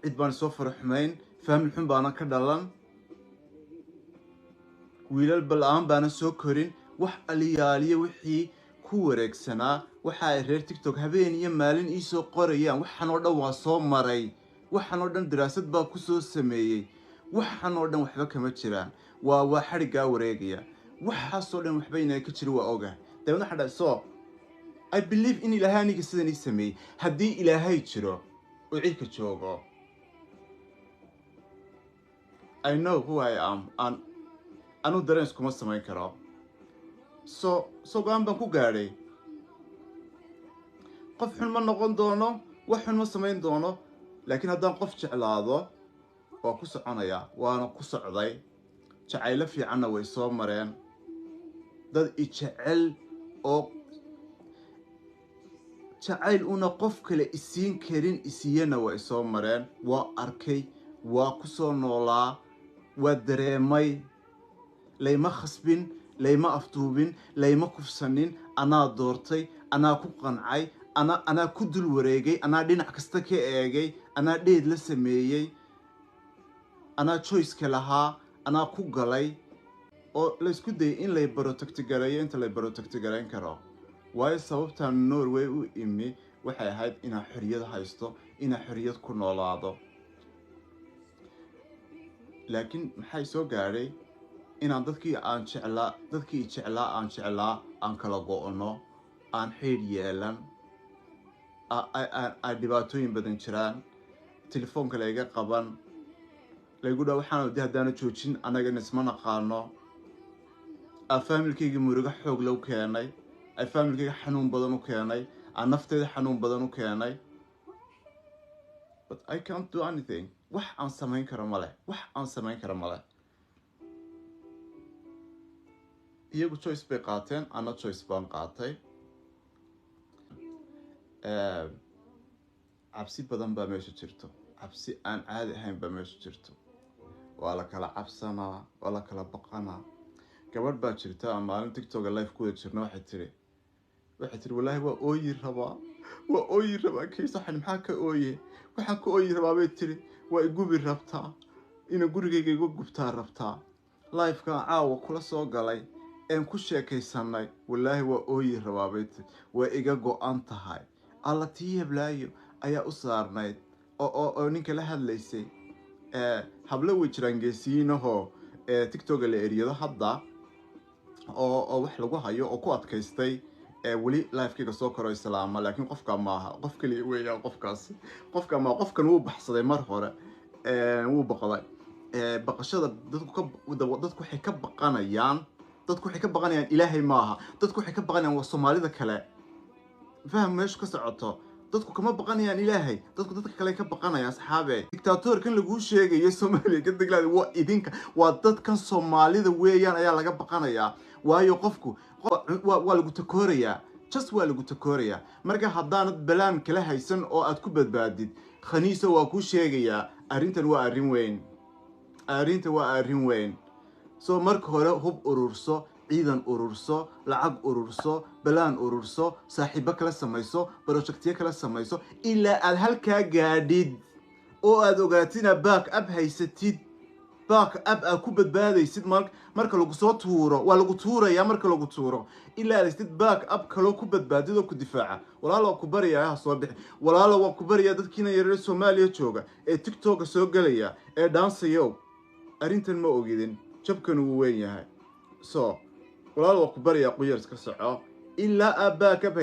cid baan soo faraxmayn faamil xun baana ka dhalan wiilal balaan baana soo korin wax aliyaaliye wixii ku wareegsanaa waxa ay reer TikTok habeen iyo maalin ii soo qorayaan waxan oo dhan waa soo maray waxan oo dhan daraasad baa ku soo sameeyay waxan oo dhan waxba kama jiraan waa xariga wareegaya waxaasoo dhan waxba inay ka jiro waa oga dabadna xadha soo I believe in ilaahay aniga sidan ii sameeyay haddii ilaahay jiro oo cidka joogo I know who I am and anu dareen kuma samayn karo so go'aan baan ku gaadhay qof xun ma noqon doono wax xun ma samayn doono laakiin haddaan qof jeclaado waa ku soconaya waana ku socday jacaylo fiicanna way soo mareen dad i jecel oo jacayl una qof kale isiin karin isiyana way soo mareen waa arkay waa ku soo noolaa waa dareemay layma khasbin layma afduubin layma kufsanin anaa doortay anaa ku qancay anaa ku dul wareegay anaa dhinac kasta ka eegay anaa dheed la sameeyay anaa choice lahaa anaa ku galay oo la isku dayay in lay protect-gareeyo inta lay protect-gareyn karo waayo sababtaan Norway u imi waxay ahayd inaa xorriyad haysto inaa xorriyad ku noolaado laakiin maxay soo gaadhay inaan dadkii jeclaa aan kala go'no aan xeer yeelan ay dhibaatooyin badan jiraan telefoonka layga qaban laygu dhaa waxaan wadi haddaana joojin annagana isma naqaano faamilkayga muruga xoog loo keenay ay faamilkayga xanuun badan u keenay aan nafteeda xanuun badan u keenay but I can't do anything wax aan samayn karo male iyagu choice bay qaateen ana choice baan qaatay cabsi badan baa meesha jirto cabsi aan caadi ahayn baa meesha jirto waa la kala cabsanaa waa la kala baqanaa gabadh baa jirta maalin TikTok live ku jirna waxay tiri wallahi waa ooyi rabaa kiisa xan maxaa ka ooye waxaan ka ooyi rabaa bay tiri waa igubi rabtaa ina gurigayga igu gubtaa rabtaa live-ka caawa kula soo galay aan ku sheekaysanay wallahi waa ooyi rabaa bay tiri waa iga go'an tahay alla tii heblaayo ayaa u saarnayd oo ninka la hadlaysay hablo way jiraan geesiinahoo TikTok la eriyado hadda oo wax lagu hayo oo ku adkaystay wali live-kiga soo koro islaama laakiin qofka maaha qof kaliya weeyaan qofka ma qofkan uu baxsaday mar hore wuu baqday baqashada dadku waxay ka baqanayaan ilaahay maaha dadku waxay ka baqanayaan waa Soomaalida kale faham meesha ka socoto dadku kama baqanayaan ilaahay dadka kale ka baqanayaan asxaabe dictatorkan lagu sheegayo Soomaaliya ka dagladay waa idinka waa dadkan Soomaalida weeyaan ayaa laga baqanayaa waayo qofku waa lagu takooraya waa lagu takooraya marka haddaanad balaan kala haysan oo aad ku badbaadid khaniisa waa ku sheegaya arrintan waa arrin weyn soo marka hore hub ururso ciidan ururso lacag ururso balaan ururso saaxiibo kala samayso projectiyo kala samayso ilaa aad halkaa gaadhid oo aad ogaatina back up haysatid back up aad ku badbaadaysid marka lagu soo tuuro waa lagu tuuraya marka lagu tuuro ilaa aad istid back up kale ku badbaadid oo ku difaaca walaalo ku bariyaa soo bixi walaalo waa ku bariyaa dadkiina yareer Soomaaliya jooga ee TikTok soo galaya ee dansayo arrintan ma ogidin jabkan uu weyn yahay so walaalo waa ku bariyaa qoyar iska soco ilaa aad back up